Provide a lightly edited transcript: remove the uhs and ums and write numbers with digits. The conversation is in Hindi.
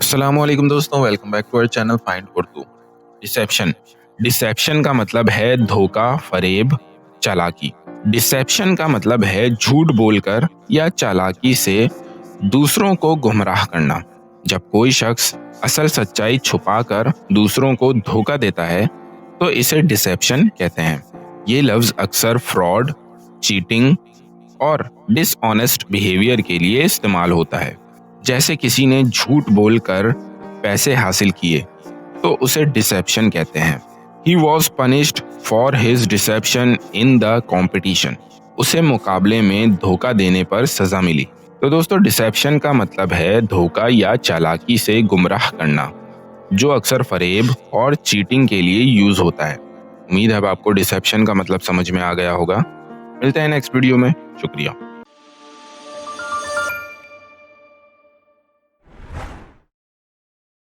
अस्सलामुअलैकुम दोस्तों, welcome back to our channel find for two. Deception. Deception का मतलब है धोखा, फरेब, चालाकी। डिसेप्शन का मतलब है झूठ बोलकर या चालाकी से दूसरों को गुमराह करना। जब कोई शख्स असल सच्चाई छुपाकर दूसरों को धोखा देता है तो इसे डिसेप्शन कहते हैं। ये लफ्ज अक्सर फ्रॉड, चीटिंग और डिसऑनेस्ट बिहेवियर के लिए इस्तेमाल होता है। जैसे किसी ने झूठ बोलकर पैसे हासिल किए तो उसे डिसेप्शन कहते हैं। He was punished for his deception in the competition. उसे मुकाबले में धोखा देने पर सजा मिली। तो दोस्तों, डिसेप्शन का मतलब है धोखा या चालाकी से गुमराह करना, जो अक्सर फरेब और चीटिंग के लिए यूज होता है। उम्मीद है अब आपको डिसेप्शन का मतलब समझ में आ गया होगा। मिलते हैं नेक्स्ट वीडियो में। शुक्रिया।